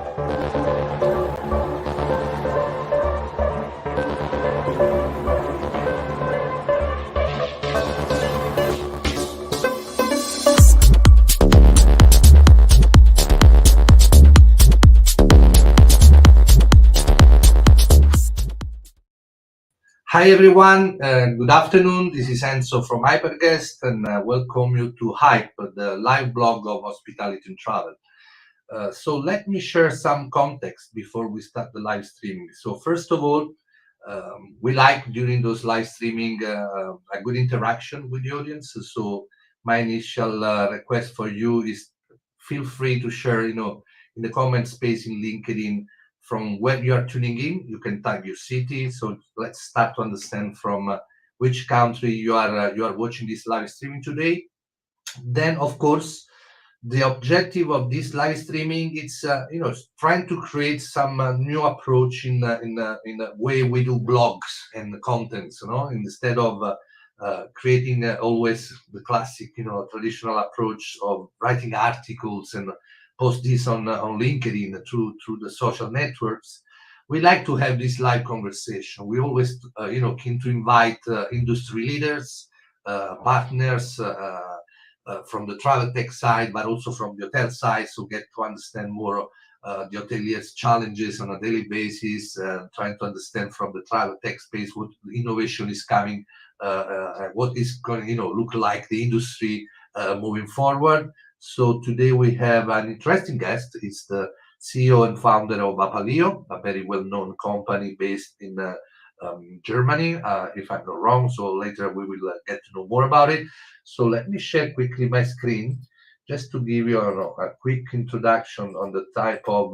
Hi everyone, good afternoon. This is Enzo from Hyperguest and welcome you to Hype, the live blog of hospitality and travel. So let me share some context before we start the live streaming. So first of all, we like during those live streaming a good interaction with the audience. So my initial request for you is feel free to share, in the comment space in LinkedIn from where you are tuning in. You can type your city. So let's start to understand from which country you are watching this live streaming today. Then, of course, the objective of this live streaming is trying to create some new approach in the way we do blogs and contents. Instead of creating always the classic traditional approach of writing articles and post this on LinkedIn through the social networks. We like to have this live conversation. We always keen to invite industry leaders, partners from the Traveltech side, but also from the hotel side, so get to understand more the hoteliers' challenges on a daily basis, trying to understand from the Traveltech space what innovation is coming, what is going to look like the industry moving forward. So today we have an interesting guest. It's the CEO and founder of Apaleo, a very well-known company based in Germany, if I'm not wrong. So later we will get to know more about it. So let me share quickly my screen just to give you a quick introduction on the type of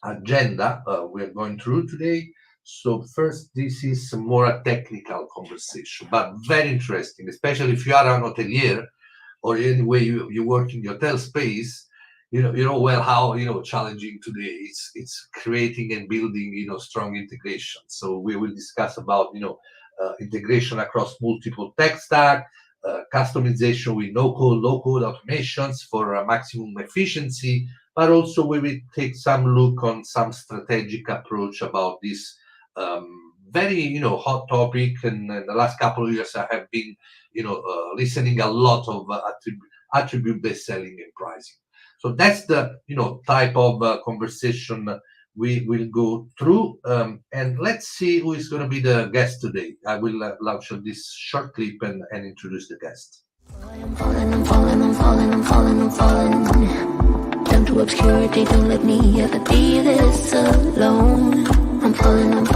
agenda we are going through today. So first, this is more a technical conversation, but very interesting, especially if you are an hotelier or anyway you work in the hotel space. You know well how challenging today it's creating and building strong integration. So we will discuss about integration across multiple tech stack, customization with no-code, low-code automations for maximum efficiency, but also we will take some look on some strategic approach about this very hot topic. And in the last couple of years, I have been listening a lot of attribute-based selling and pricing. So that's the type of conversation we will go through, and let's see who is going to be the guest today. I will launch this short clip and introduce the guest. I'm falling. Down to obscurity, don't let me ever be this alone. I'm falling.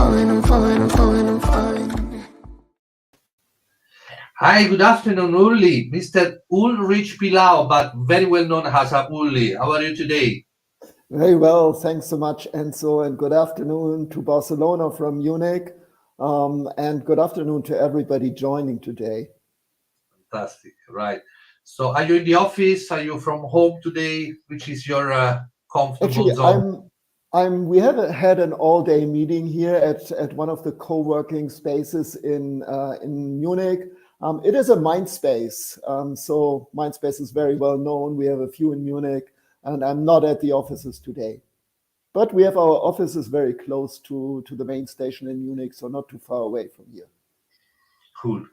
Hi, good afternoon, Uli. Mr. Ulrich Pilau, but very well known as Uli. How are you today? Very well, thanks so much, Enzo, and good afternoon to Barcelona from Munich, and good afternoon to everybody joining today. Fantastic, right. So are you in the office? Are you from home today? Which is your comfortable zone? We have had an all-day meeting here at one of the co-working spaces in Munich. It is a Mindspace, so Mindspace is very well known. We have a few in Munich, and I'm not at the offices today. But we have our offices very close to the main station in Munich, so not too far away from here. Cool.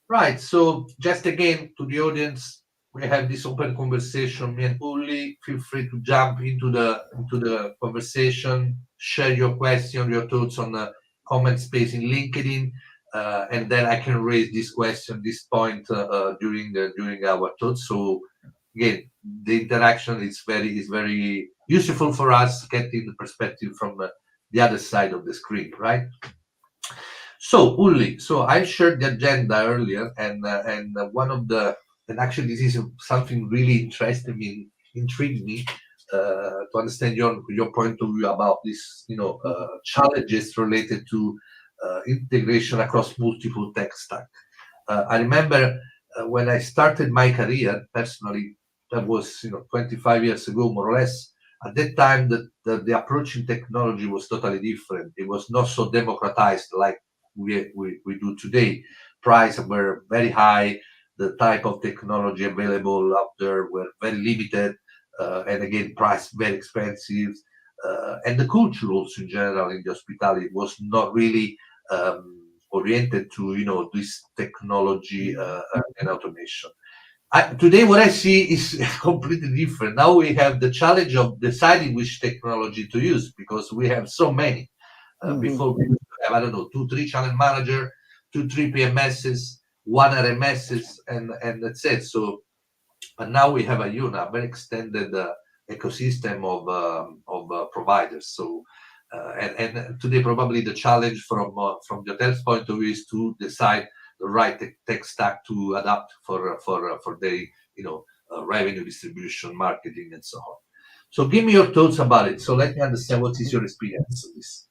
Right, so just again to the audience, we have this open conversation, me and Uli. Feel free to jump into the conversation, share your question, your thoughts on the comment space in LinkedIn, and then I can raise this question, this point during our thoughts. So again, the interaction is very useful for us, getting the perspective from the other side of the screen, right? So Uli, I shared the agenda earlier, and one of the, and actually this is something really interesting, intrigued me to understand your point of view about this, challenges related to integration across multiple tech stack. I remember when I started my career personally, that was 25 years ago, more or less. At that time, the approach in technology was totally different. It was not so democratized like we do today. Prices were very high. The type of technology available out there were very limited. and again, price very expensive, and the culture also in general in the hospitality was not really oriented to this technology and automation. Today, what I see is completely different. Now we have the challenge of deciding which technology to use because we have so many. Before we used to have, I don't know, two, three channel manager, two, three PMSs, one RMSs, and that's it. So, but now we have a very extended ecosystem of providers. So, and today probably the challenge from the hotel's point of view is to decide the right tech stack to adapt for the revenue distribution, marketing, and so on. So, give me your thoughts about it. So, let me understand what is your experience of this.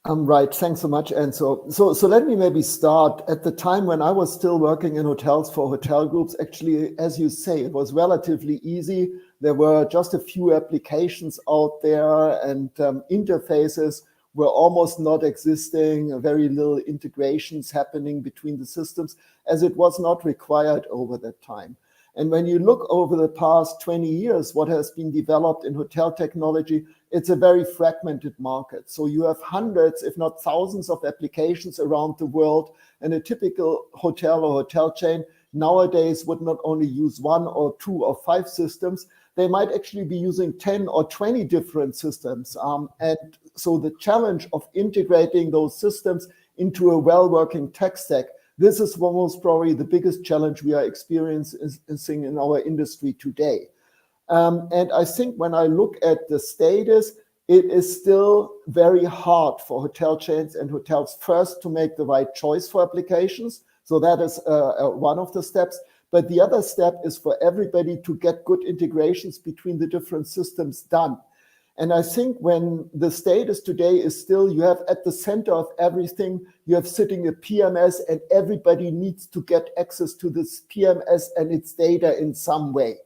Right. Thanks so much, Enzo. So let me maybe start at the time when I was still working in hotels for hotel groups. Actually, as you say, it was relatively easy. There were just a few applications out there, and interfaces were almost not existing. Very little integrations happening between the systems, as it was not required over that time. And when you look over the past 20 years, what has been developed in hotel technology, it's a very fragmented market. So you have hundreds, if not thousands of applications around the world, and a typical hotel or hotel chain nowadays would not only use one or two or five systems, they might actually be using 10 or 20 different systems. And so the challenge of integrating those systems into a well-working tech stack, this is most probably the biggest challenge we are experiencing in our industry today. And I think when I look at the status, it is still very hard for hotel chains and hotels first to make the right choice for applications. So that is one of the steps. But the other step is for everybody to get good integrations between the different systems done. And I think when the status today is still, you have at the center of everything, you have sitting a PMS, and everybody needs to get access to this PMS and its data in some way.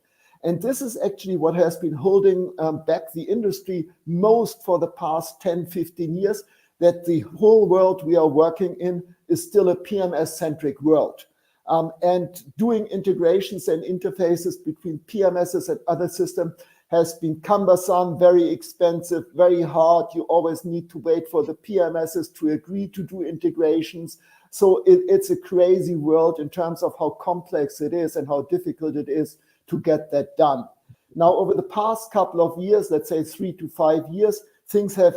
And this is actually what has been holding back the industry most for the past 10, 15 years, that the whole world we are working in is still a PMS-centric world. And doing integrations and interfaces between PMSs and other systems has been cumbersome, very expensive, very hard. You always need to wait for the PMSs to agree to do integrations. So it's a crazy world in terms of how complex it is and how difficult it is to get that done. Now, over the past couple of years, let's say 3 to 5 years, things have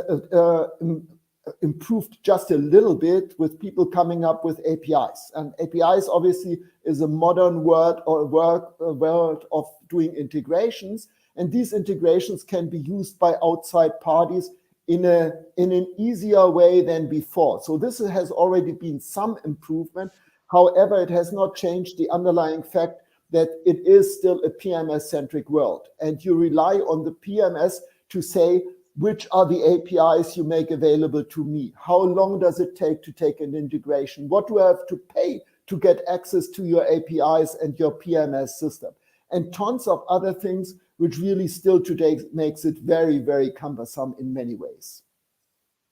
improved just a little bit with people coming up with APIs. And APIs obviously is a modern word or world of doing integrations. And these integrations can be used by outside parties in an easier way than before. So this has already been some improvement. However, it has not changed the underlying fact that it is still a PMS-centric world. And you rely on the PMS to say, which are the APIs you make available to me? How long does it take to take an integration? What do I have to pay to get access to your APIs and your PMS system? And tons of other things, which really still today makes it very, very cumbersome in many ways.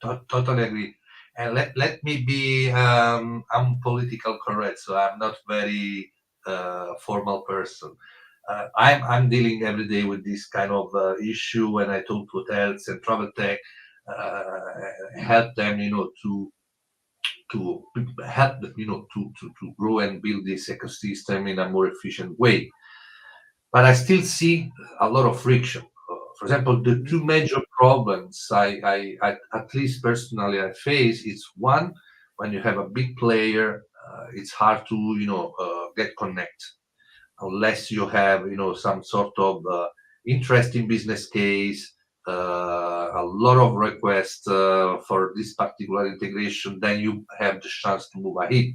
Totally agree. And let me be, I'm political correct, so I'm not very formal person. I'm dealing every day with this kind of issue when I talk to hotels and Traveltech, help them, to help them, to grow and build this ecosystem in a more efficient way. But I still see a lot of friction. For example, the two major problems I at least personally I face is one, when you have a big player, it's hard to get connect unless you have some sort of interesting business case, a lot of requests for this particular integration, then you have the chance to move ahead.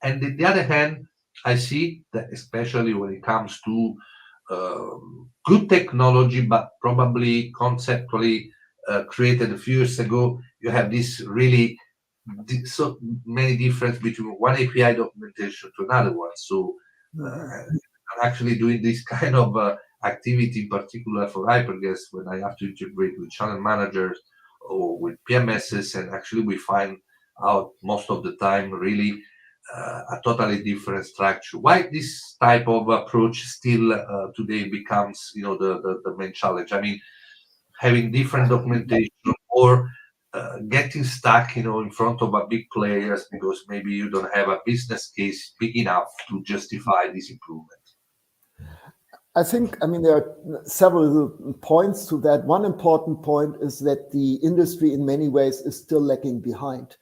And on the other hand, I see that especially when it comes to good technology, but probably conceptually created a few years ago, you have this really so many difference between one API documentation to another one. So I'm actually doing this kind of activity in particular for hyperguests when I have to integrate with channel managers or with PMSs, and actually we find out most of the time really a totally different structure. Why this type of approach still today becomes, the main challenge? I mean, having different documentation or getting stuck, in front of a big players because maybe you don't have a business case big enough to justify this improvement. I mean, there are several points to that. One important point is that the industry in many ways is still lagging behind.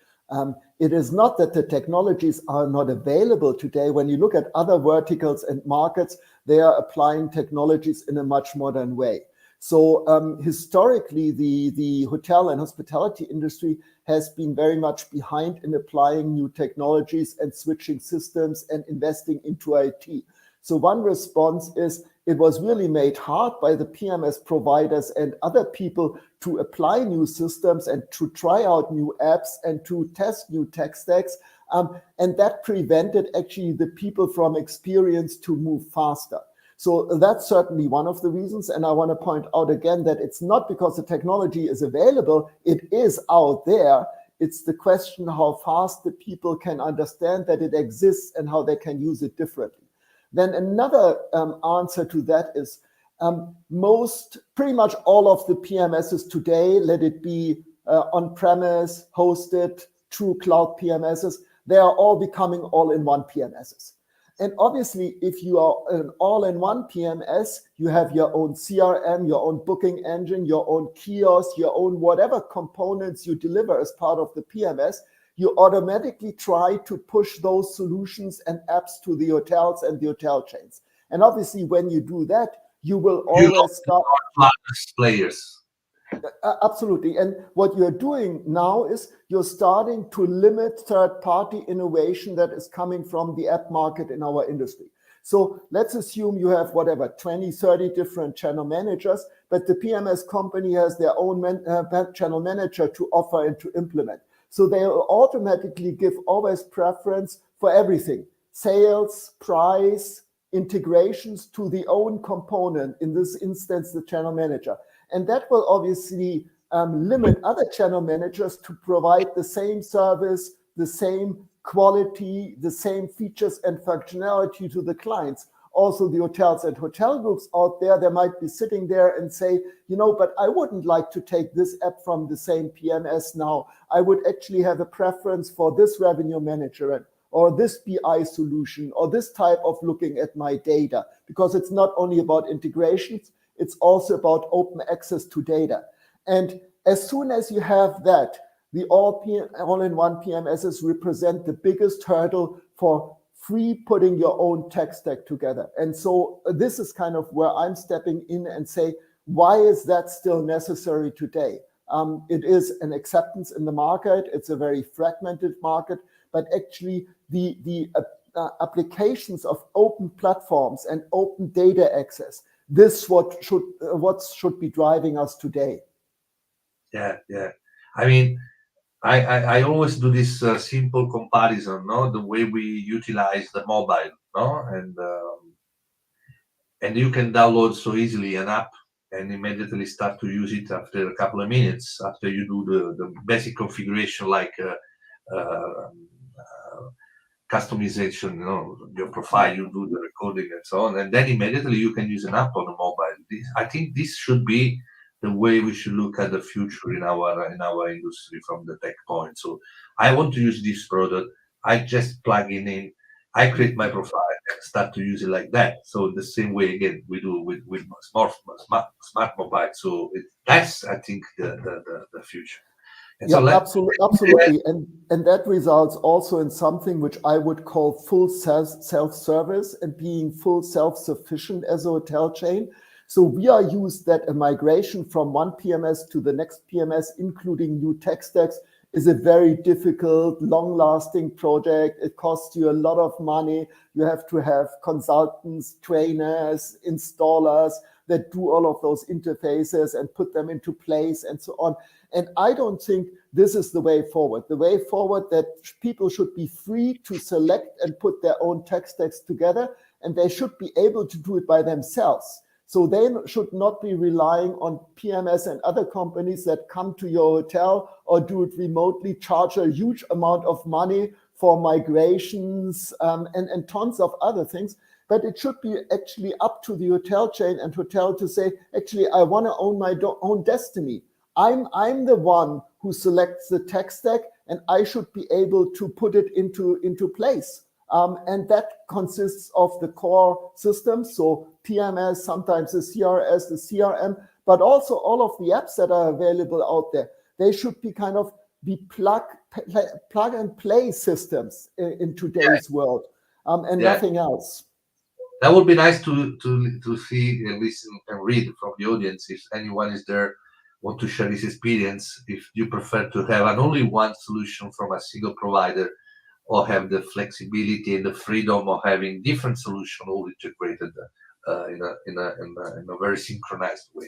It is not that the technologies are not available today. When you look at other verticals and markets, they are applying technologies in a much modern way. So historically, the hotel and hospitality industry has been very much behind in applying new technologies and switching systems and investing into IT. So one response is it was really made hard by the PMS providers and other people to apply new systems and to try out new apps and to test new tech stacks. And that prevented actually the people from experience to move faster. So that's certainly one of the reasons. And I want to point out again that it's not because the technology is available, it is out there. It's the question how fast the people can understand that it exists and how they can use it differently. Then another answer to that is pretty much all of the PMSs today, let it be on-premise, hosted, true cloud PMSs, they are all becoming all-in-one PMSs. And obviously, if you are an all-in-one PMS, you have your own CRM, your own booking engine, your own kiosk, your own whatever components you deliver as part of the PMS, you automatically try to push those solutions and apps to the hotels and the hotel chains. And obviously, when you do that, you will always start players. Absolutely. And what you're doing now is you're starting to limit third-party innovation that is coming from the app market in our industry. So let's assume you have 20, 30 different channel managers, but the PMS company has their own channel manager to offer and to implement. So they will automatically give always preference for everything: sales, price, integrations to the own component, in this instance, the channel manager. And that will obviously limit other channel managers to provide the same service, the same quality, the same features and functionality to the clients. Also, the hotels and hotel groups out there, they might be sitting there and say, but I wouldn't like to take this app from the same PMS now. I would actually have a preference for this revenue manager or this BI solution or this type of looking at my data, because it's not only about integrations, it's also about open access to data. And as soon as you have that, the all-in-one PMSs represent the biggest hurdle for free putting your own tech stack together. And so this is kind of where I'm stepping in and say, why is that still necessary today? It is an acceptance in the market. It's a very fragmented market, but actually the applications of open platforms and open data access, this what should be driving us today. Yeah. I mean, I always do this simple comparison, no? The way we utilize the mobile, no? And you can download so easily an app and immediately start to use it after a couple of minutes after you do the basic configuration, like customization, your profile, you do the recording and so on, and then immediately you can use an app on the mobile. I think this should be the way we should look at the future in our industry from the tech point. So I want to use this product. I just plug in, I create my profile and start to use it like that. So the same way again we do with smart mobile. So that's, I think, the future. And yeah, so absolutely. And that results also in something which I would call full self-service and being full self-sufficient as a hotel chain. So we are used that a migration from one PMS to the next PMS, including new tech stacks, is a very difficult, long-lasting project. It costs you a lot of money. You have to have consultants, trainers, installers that do all of those interfaces and put them into place and so on. And I don't think this is the way forward. The way forward that people should be free to select and put their own tech stacks together, and they should be able to do it by themselves. So they should not be relying on PMS and other companies that come to your hotel or do it remotely, charge a huge amount of money for migrations, and tons of other things. But it should be actually up to the hotel chain and hotel to say, actually, I want to own my own destiny. I'm the one who selects the tech stack, and I should be able to put it into place. And that consists of the core systems, so PMS, sometimes the CRS, the CRM, but also all of the apps that are available out there. They should be kind of be plug and play systems in today's world, and nothing else. That would be nice to see and listen and read from the audience. If anyone is there, want to share his experience, if you prefer to have an only one solution from a single provider, or have the flexibility and the freedom of having different solutions all integrated in a very synchronized way.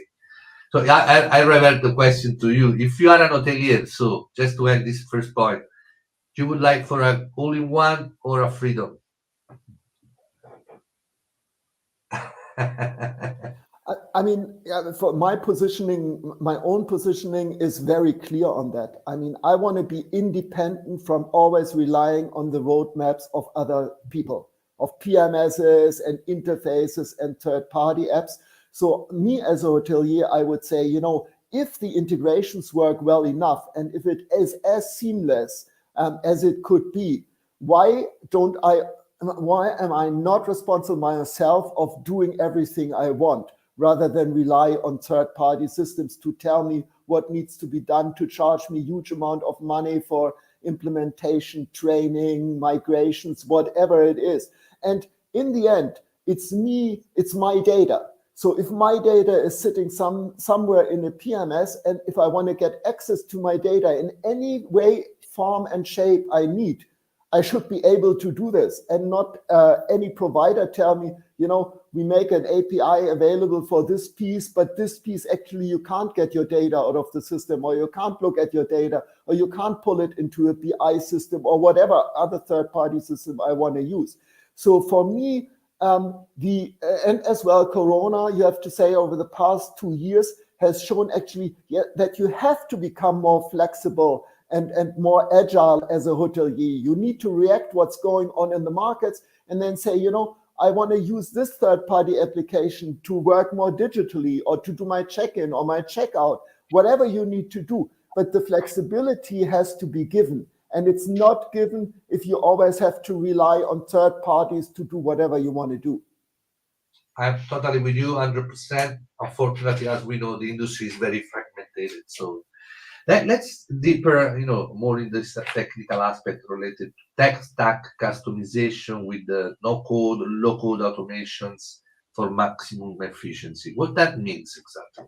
So I revert the question to you. If you are an hotelier, so just to end this first point, you would like for a all-in-one or a freedom? I mean, for my positioning, my own positioning is very clear on that. I mean, I want to be independent from always relying on the roadmaps of other people, of PMSs and interfaces and third-party apps. So me as a hotelier, I would say, if the integrations work well enough and if it is as seamless as it could be, why am I not responsible myself of doing everything I want, rather than rely on third-party systems to tell me what needs to be done, to charge me huge amount of money for implementation, training, migrations, whatever it is. And in the end, it's me, it's my data. So if my data is sitting somewhere in a PMS, and if I want to get access to my data in any way, form, and shape I need, I should be able to do this, and not any provider tell me, we make an API available for this piece, but this piece actually you can't get your data out of the system, or you can't look at your data, or you can't pull it into a BI system, or whatever other third-party system I want to use. So for me, and as well, Corona, you have to say, over the past 2 years has shown actually that you have to become more flexible and more agile as a hotelier. You need to react what's going on in the markets and then say, I want to use this third-party application to work more digitally, or to do my check-in or my checkout, whatever you need to do. But the flexibility has to be given. And it's not given if you always have to rely on third parties to do whatever you want to do. I'm totally with you, 100%. Unfortunately, as we know, the industry is very fragmented. So let's deeper, more in this technical aspect related to tech stack customization with the no-code, low-code automations for maximum efficiency. What that means exactly?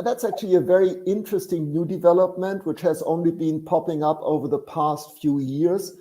That's actually a very interesting new development, which has only been popping up over the past few years.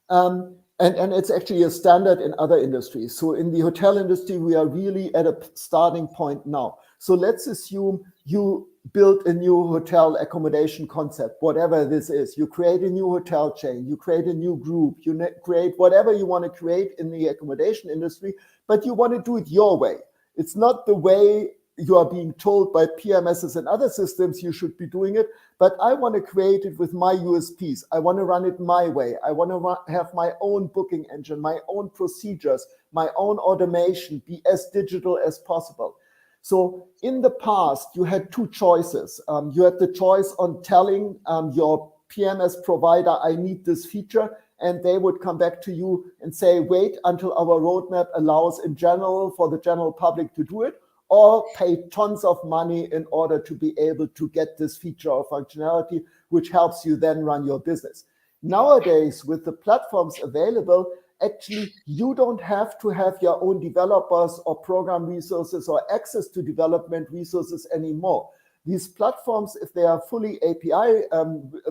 And it's actually a standard in other industries. So in the hotel industry, we are really at a starting point now. So let's assume you build a new hotel accommodation concept, whatever this is. You create a new hotel chain, you create a new group, you create whatever you want to create in the accommodation industry, but you want to do it your way. It's not the way you are being told by PMSs and other systems you should be doing it, but I want to create it with my USPs. I want to run it my way. I want to have my own booking engine, my own procedures, my own automation, be as digital as possible. So in the past, you had two choices. You had the choice on telling your PMS provider, I need this feature, and they would come back to you and say, wait until our roadmap allows in general for the general public to do it, or pay tons of money in order to be able to get this feature or functionality, which helps you then run your business. Nowadays, with the platforms available, actually, you don't have to have your own developers or program resources or access to development resources anymore. These platforms, if they are fully API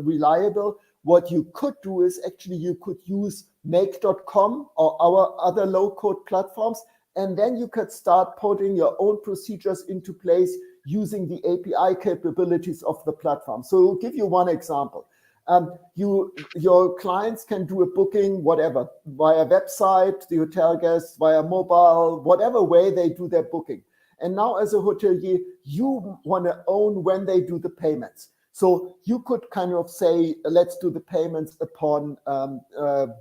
reliable, what you could do is actually you could use make.com or our other low-code platforms, and then you could start putting your own procedures into place using the API capabilities of the platform. So I'll give you one example. Your clients can do a booking, whatever, via website, the hotel guests, via mobile, whatever way they do their booking. And now as a hotelier, you want to own when they do the payments. So you could kind of say, let's do the payments upon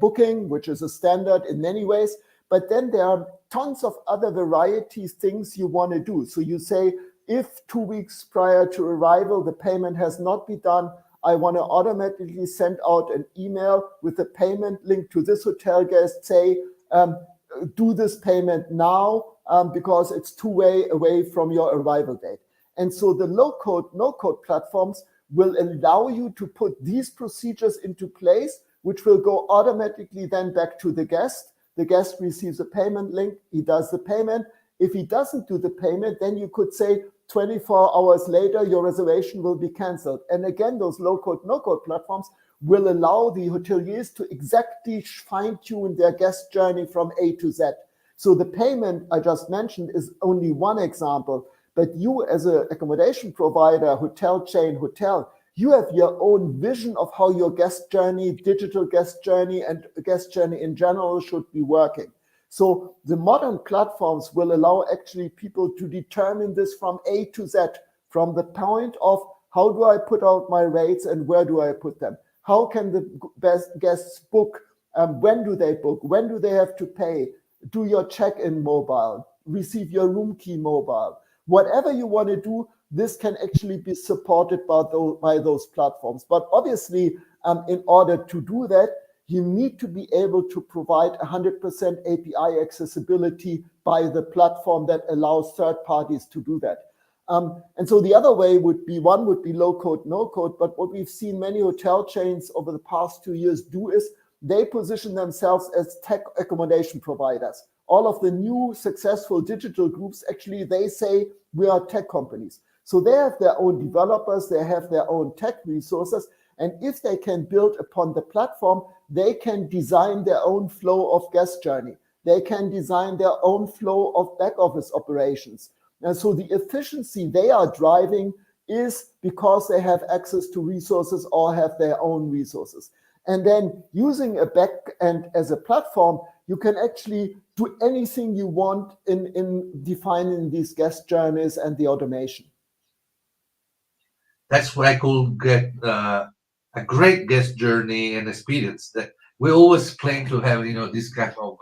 booking, which is a standard in many ways. But then there are tons of other varieties, things you want to do. So you say, if 2 weeks prior to arrival, the payment has not been done, I want to automatically send out an email with the payment link to this hotel guest, say, do this payment now because it's 2 way away from your arrival date. And so the low-code, no-code platforms will allow you to put these procedures into place, which will go automatically then back to the guest. The guest receives a payment link, he does the payment. If he doesn't do the payment, then you could say 24 hours later, your reservation will be canceled. And again, those low-code, no-code platforms will allow the hoteliers to exactly fine-tune their guest journey from A to Z. So the payment I just mentioned is only one example, but you as an accommodation provider, hotel chain, hotel, you have your own vision of how your guest journey, digital guest journey, and guest journey in general should be working. So the modern platforms will allow actually people to determine this from A to Z, from the point of how do I put out my rates and where do I put them? How can the best guests book? When do they book? When do they have to pay? Do your check-in mobile, receive your room key mobile. Whatever you want to do, this can actually be supported by those platforms. But obviously, in order to do that, you need to be able to provide 100% API accessibility by the platform that allows third parties to do that. And so the other way would be, one would be low code, no code. But what we've seen many hotel chains over the past 2 years do is they position themselves as tech accommodation providers. All of the new successful digital groups, actually, they say we are tech companies. So they have their own developers, they have their own tech resources. And if they can build upon the platform, they can design their own flow of guest journey. They can design their own flow of back office operations. And so the efficiency they are driving is because they have access to resources or have their own resources. And then using a back end as a platform, you can actually do anything you want in defining these guest journeys and the automation. That's what I call get a great guest journey and experience. That we always claim to have, this kind of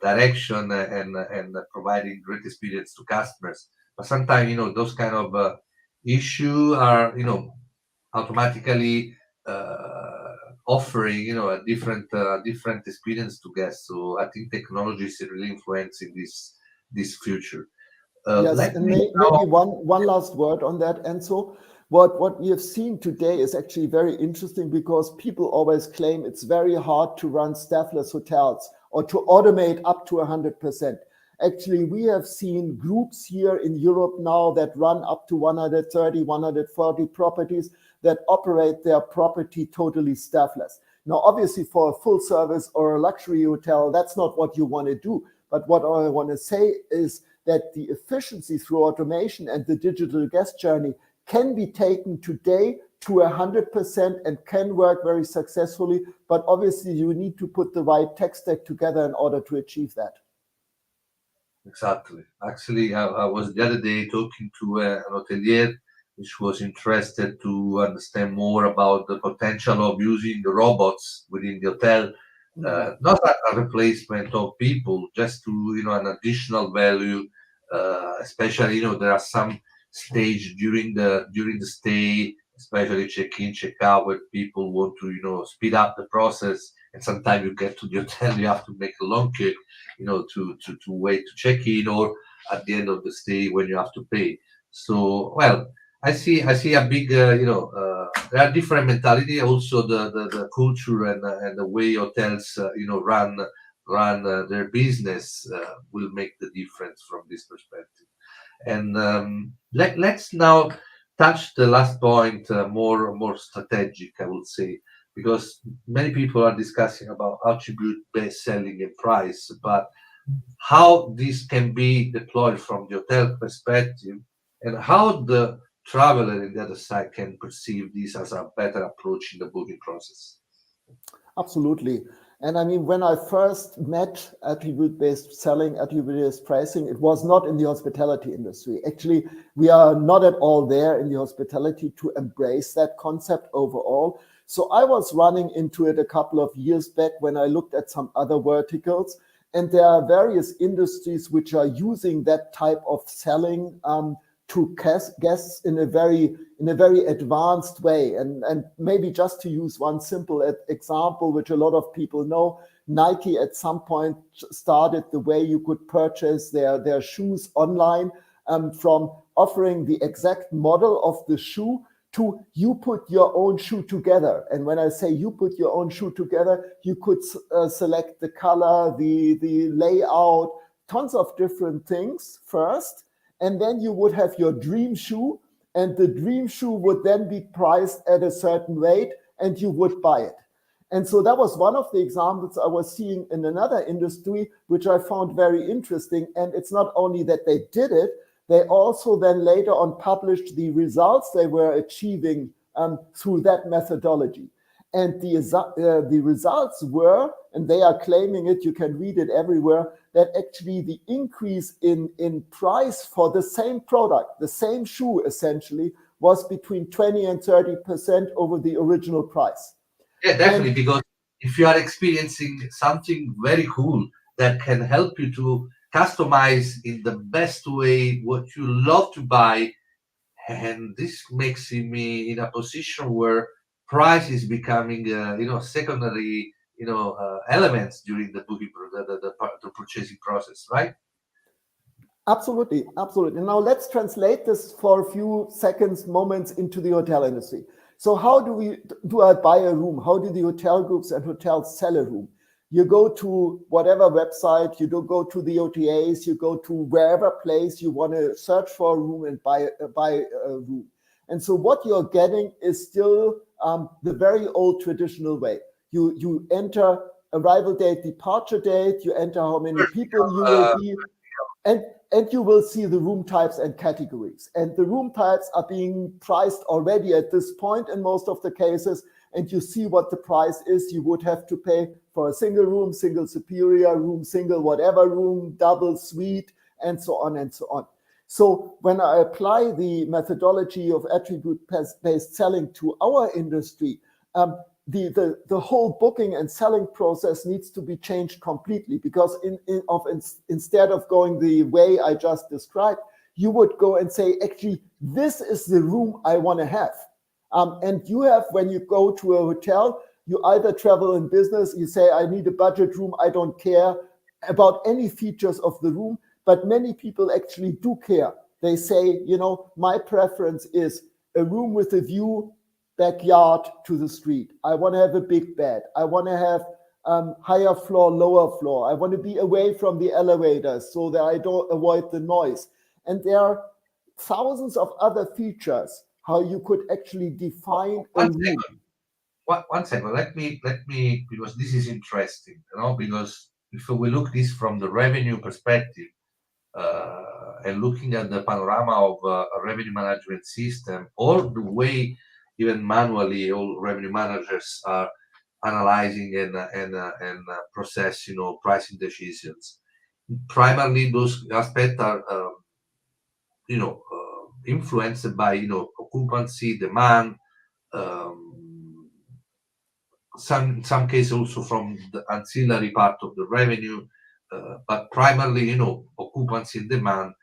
direction and providing great experience to customers. But sometimes, those kind of issue are, automatically offering, a different experience to guests. So I think technology is really influencing this future. Yes, Let and me now. maybe one last word on that. And so what we have seen today is actually very interesting because people always claim it's very hard to run staffless hotels or to automate up to 100%. Actually, we have seen groups here in Europe now that run up to 130, 140 properties that operate their property totally staffless. Now, obviously, for a full service or a luxury hotel, that's not what you want to do. But what I want to say is that the efficiency through automation and the digital guest journey can be taken today to 100% and can work very successfully. But obviously, you need to put the right tech stack together in order to achieve that. Exactly. Actually, I was the other day talking to an hotelier which was interested to understand more about the potential of using the robots within the hotel, not a replacement of people, just to, an additional value. Especially, there are some stage during the stay, especially check-in, check-out, where people want to, speed up the process. And sometimes you get to the hotel, you have to make a long queue, to wait to check in, or at the end of the stay when you have to pay. So, well, I see a big, there are different mentality. Also, the culture and the way hotels, run their business will make the difference from this perspective. And let's now touch the last point, more strategic, I would say, because many people are discussing about attribute based selling and price, but how this can be deployed from the hotel perspective, and how the traveler in the other side can perceive this as a better approach in the booking process. Absolutely. And I mean, when I first met attribute-based selling, attribute-based pricing, it was not in the hospitality industry. Actually, we are not at all there in the hospitality to embrace that concept overall. So I was running into it a couple of years back when I looked at some other verticals. And there are various industries which are using that type of selling to guests in a very advanced way. And maybe just to use one simple example, which a lot of people know, Nike at some point started the way you could purchase their shoes online, from offering the exact model of the shoe to you put your own shoe together. And when I say you put your own shoe together, you could select the color, the layout, tons of different things first. And then you would have your dream shoe, and the dream shoe would then be priced at a certain rate, and you would buy it. And so that was one of the examples I was seeing in another industry, which I found very interesting. And it's not only that they did it, they also then later on published the results they were achieving through that methodology. And the results were, and they are claiming it, you can read it everywhere, that actually the increase in price for the same product, the same shoe essentially, was between 20 and 30% over the original price. Yeah, definitely, because if you are experiencing something very cool that can help you to customize in the best way what you love to buy, and this makes me in a position where price is becoming, secondary, elements during the booking, the purchasing process, right? Absolutely, absolutely. Now let's translate this for a few seconds, moments into the hotel industry. So how do I buy a room? How do the hotel groups and hotels sell a room? You go to whatever website, you don't go to the OTAs, you go to wherever place you want to search for a room and buy a room. And so what you're getting is still the very old traditional way. You enter arrival date, departure date, you enter how many people you will be, and you will see the room types and categories. And the room types are being priced already at this point in most of the cases, and you see what the price is you would have to pay for a single room, single superior room, single whatever room, double suite, and so on and so on. So when I apply the methodology of attribute-based selling to our industry, the whole booking and selling process needs to be changed completely, because instead of going the way I just described, you would go and say, actually, this is the room I want to have. And you have, when you go to a hotel, you either travel in business, you say, I need a budget room, I don't care about any features of the room, but many people actually do care. They say, my preference is a room with a view, backyard to the street. I want to have a big bed. I want to have higher floor, lower floor. I want to be away from the elevators so that I don't avoid the noise. And there are thousands of other features how you could actually define a room. One second. Let me, because this is interesting, because if we look this from the revenue perspective, and looking at the panorama of a revenue management system, or the way even manually all revenue managers are analyzing and process, pricing decisions. Primarily, those aspects are, influenced by, occupancy, demand, some cases also from the ancillary part of the revenue, but primarily, occupancy and demand.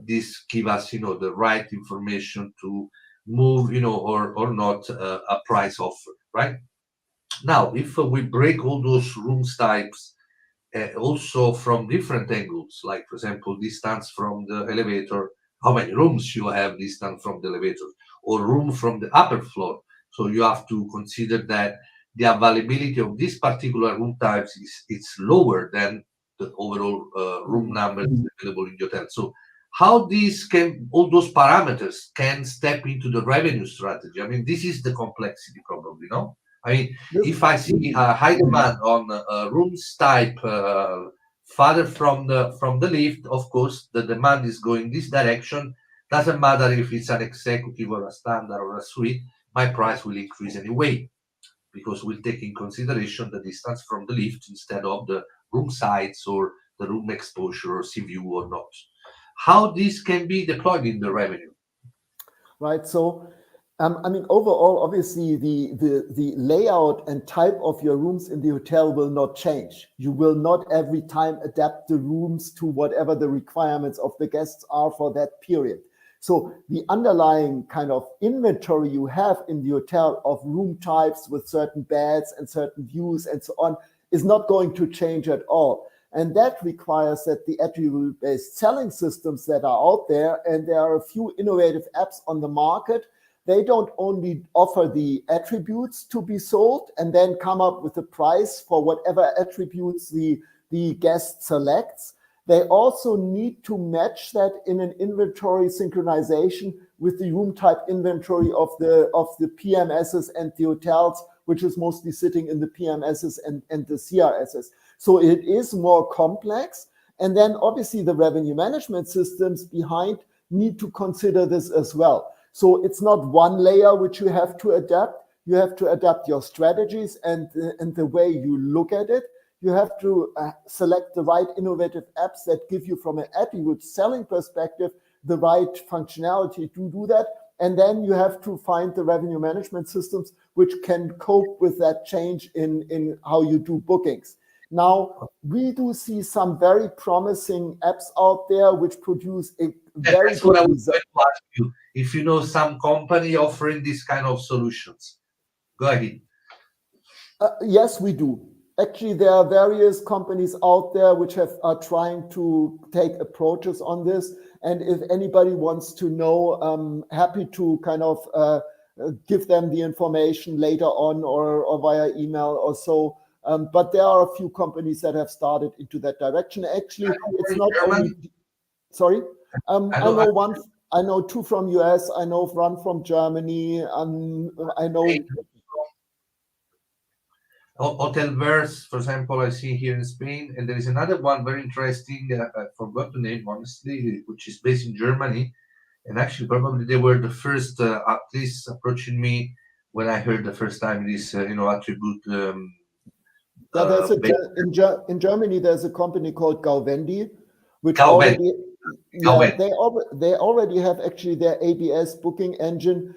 This give us, the right information to move, or not a price offer, right? Now, if we break all those rooms types, also from different angles, like for example, distance from the elevator, how many rooms you have distance from the elevator, or room from the upper floor. So you have to consider that the availability of this particular room types is lower than the overall room numbers available in the hotel. So how all those parameters can step into the revenue strategy? I mean, this is the complexity probably, no? I mean, if I see a high demand on rooms type farther from the lift, of course, the demand is going this direction. Doesn't matter if it's an executive or a standard or a suite, my price will increase anyway. because we'll take in consideration the distance from the lift instead of the room size or the room exposure or sea view or not. How this can be deployed in the revenue? Right. So, I mean, overall, obviously, the layout and type of your rooms in the hotel will not change. You will not every time adapt the rooms to whatever the requirements of the guests are for that period. So the underlying kind of inventory you have in the hotel of room types with certain beds and certain views and so on is not going to change at all. And that requires that the attribute-based selling systems that are out there, and there are a few innovative apps on the market, they don't only offer the attributes to be sold and then come up with a price for whatever attributes the guest selects. They also need to match that in an inventory synchronization with the room type inventory of the PMSs and the hotels, which is mostly sitting in the PMSs and the CRSs. So it is more complex. And then obviously the revenue management systems behind need to consider this as well. So it's not one layer which you have to adapt. You have to adapt your strategies and the way you look at it. You have to select the right innovative apps that give you, from an attribute selling perspective, the right functionality to do that. And then you have to find the revenue management systems which can cope with that change in how you do bookings. Now, we do see some very promising apps out there which produce a very That's what I good was going result. to ask you. If you know some company offering this kind of solutions, go ahead. Yes, we do. Actually, there are various companies out there which are trying to take approaches on this. And if anybody wants to know, I'm happy to kind of give them the information later on or via email or so. But there are a few companies that have started into that direction. Actually, it's not only. Sorry, I know two from US. I know one from Germany. I know. Hotelverse, for example, I see here in Spain, and there is another one very interesting. I forgot the name honestly, which is based in Germany, and actually probably they were the first, at least approaching me when I heard the first time this, attribute. Yeah, there's Based in Germany. There's a company called Gauvendi, which Calvin. already, yeah, Calvin. they already have actually their ABS booking engine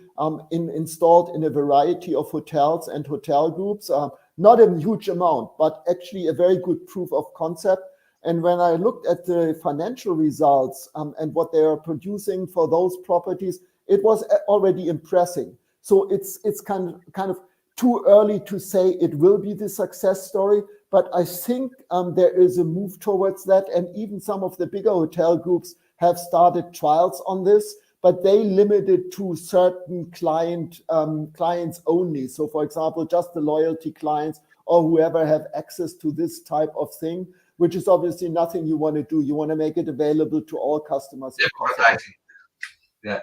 installed in a variety of hotels and hotel groups. Not a huge amount, but actually a very good proof of concept. And when I looked at the financial results and what they are producing for those properties, it was already impressive. So it's kind of too early to say it will be the success story, but I think there is a move towards that. And even some of the bigger hotel groups have started trials on this, but they limit it to certain clients only. So for example, just the loyalty clients or whoever have access to this type of thing, which is obviously nothing you want to do. You want to make it available to all customers if possible. Yeah.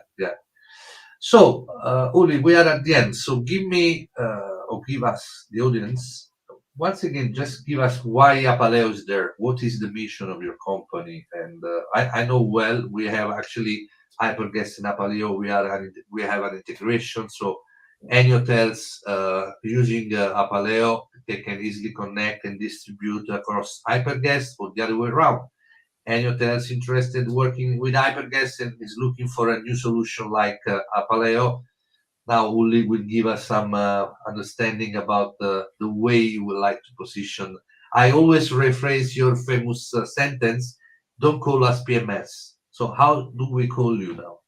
So, Uli, we are at the end. So give me, or give us, the audience, once again, just give us why Apaleo is there. What is the mission of your company? And I know well, we have actually Hyperguest and Apaleo. We have an integration. So any hotels using Apaleo, they can easily connect and distribute across Hyperguest or the other way around. Any hotels interested working with Hyperguest and is looking for a new solution like Apaleo. Now, Uli will give us some understanding about the way you would like to position. I always rephrase your famous sentence, don't call us PMS. So how do we call you now?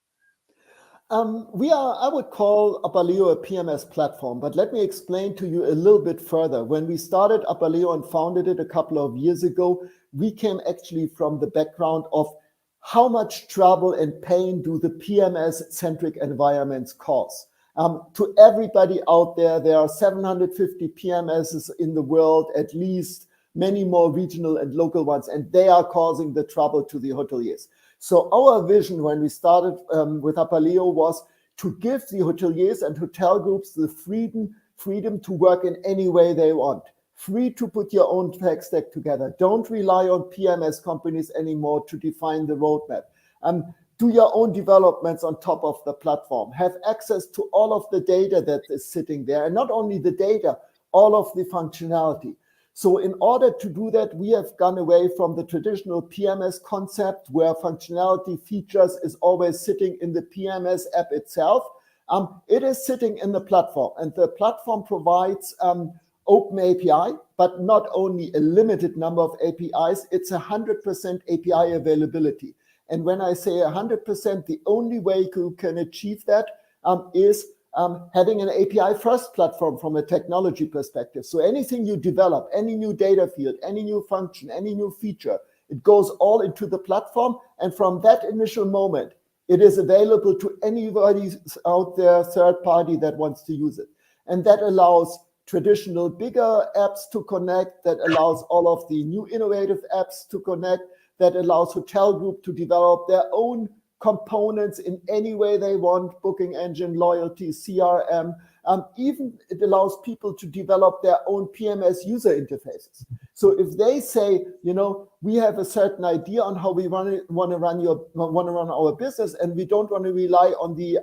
I would call Apaleo a PMS platform, but let me explain to you a little bit further. When we started Apaleo and founded it a couple of years ago, we came actually from the background of how much trouble and pain do the PMS-centric environments cause. To everybody out there, there are 750 PMSs in the world, at least, many more regional and local ones, and they are causing the trouble to the hoteliers. So our vision when we started with Apaleo was to give the hoteliers and hotel groups the freedom to work in any way they want. Free to put your own tech stack together. Don't rely on PMS companies anymore to define the roadmap. Do your own developments on top of the platform. Have access to all of the data that is sitting there. And not only the data, all of the functionality. So in order to do that, we have gone away from the traditional PMS concept where functionality features is always sitting in the PMS app itself. It is sitting in the platform, and the platform provides open API, but not only a limited number of APIs, it's 100% API availability. And when I say 100%, the only way you can achieve that is having an API first platform from a technology perspective. So anything you develop, any new data field, any new function, any new feature, it goes all into the platform. And from that initial moment, it is available to anybody out there, third party that wants to use it. And that allows traditional bigger apps to connect, that allows all of the new innovative apps to connect, that allows hotel group to develop their own components in any way they want, booking engine, loyalty, CRM. Even it allows people to develop their own PMS user interfaces. So if they say, we have a certain idea on how we want to run our business, and we don't want to rely on the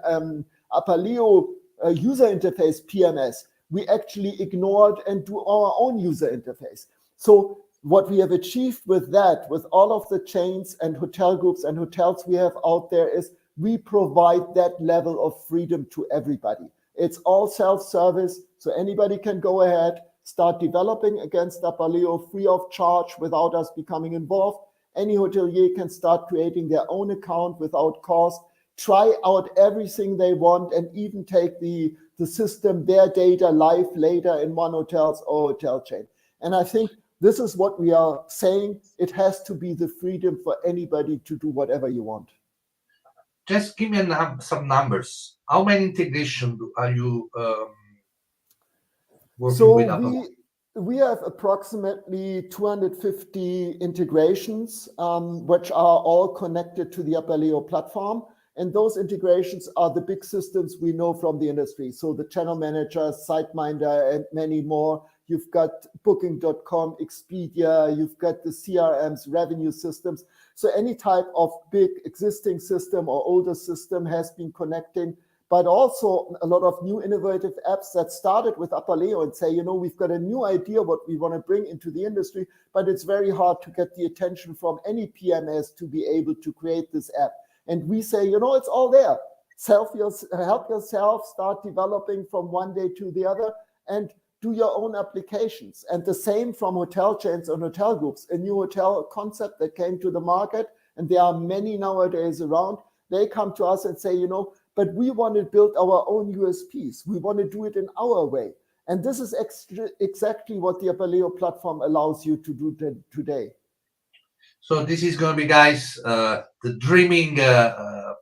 Apaleo user interface PMS, we actually ignored and do our own user interface. So what we have achieved with that, with all of the chains and hotel groups and hotels we have out there, is we provide that level of freedom to everybody. It's all self-service, so anybody can go ahead, start developing against Apaleo free of charge without us becoming involved. Any hotelier can start creating their own account without cost, try out everything they want, and even take the system, their data live later in one hotel's or hotel chain. And I think this is what we are saying. It has to be the freedom for anybody to do whatever you want. Just give me some numbers. How many integrations are you working with Apple? We have approximately 250 integrations, which are all connected to the Apaleo platform. And those integrations are the big systems we know from the industry. So the channel manager, SiteMinder, and many more. You've got Booking.com, Expedia, you've got the CRMs, revenue systems. So any type of big existing system or older system has been connecting, but also a lot of new innovative apps that started with Apaleo and say, we've got a new idea what we want to bring into the industry, but it's very hard to get the attention from any PMS to be able to create this app. And we say, it's all there. Help yourself, start developing from one day to the other, and do your own applications. And the same from hotel chains and hotel groups. A new hotel concept that came to the market, and there are many nowadays around, they come to us and say, but we want to build our own USPs. We want to do it in our way. And this is exactly what the Apaleo platform allows you to do today. So this is going to be, guys, the dreaming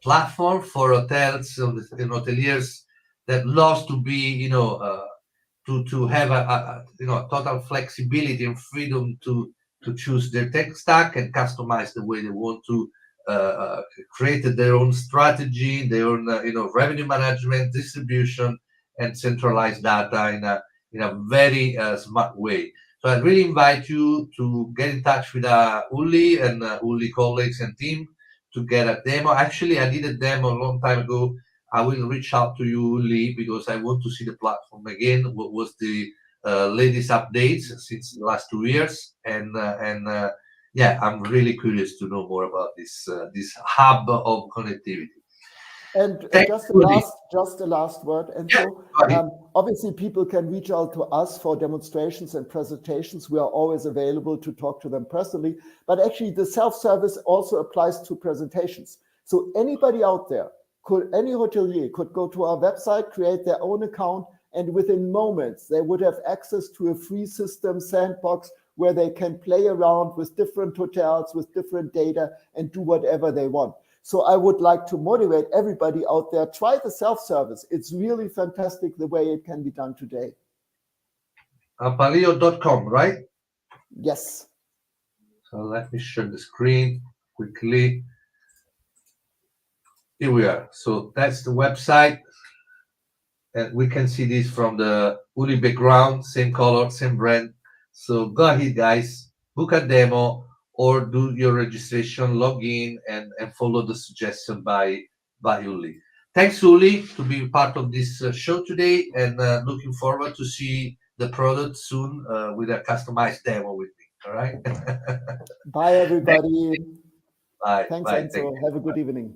platform for hotels and hoteliers that loves to be, to have a total flexibility and freedom to choose their tech stack and customize the way they want to create their own strategy, their own revenue management, distribution, and centralized data in a very smart way. So I really invite you to get in touch with Uli and Uli colleagues and team to get a demo. Actually, I did a demo a long time ago. I will reach out to you, Uli, because I want to see the platform again. What was the latest updates since the last 2 years? And I'm really curious to know more about this hub of connectivity. And just the last word. And so obviously people can reach out to us for demonstrations and presentations. We are always available to talk to them personally. But actually the self-service also applies to presentations. So anybody out there, any hotelier could go to our website, create their own account, and within moments they would have access to a free system sandbox where they can play around with different hotels, with different data, and do whatever they want. So I would like to motivate everybody out there, try the self-service. It's really fantastic the way it can be done today. Apaleo.com, right? Yes. So let me share the screen quickly. Here we are. So that's the website. And we can see this from the Uli background, same color, same brand. So go ahead, guys, book a demo or do your registration, log in, and follow the suggestion by Uli. Thanks, Uli, to be part of this show today, and looking forward to see the product soon with a customized demo with me. All right. Bye, everybody. Bye. Thanks, Bye. Thank Enzo. you. Have a good evening.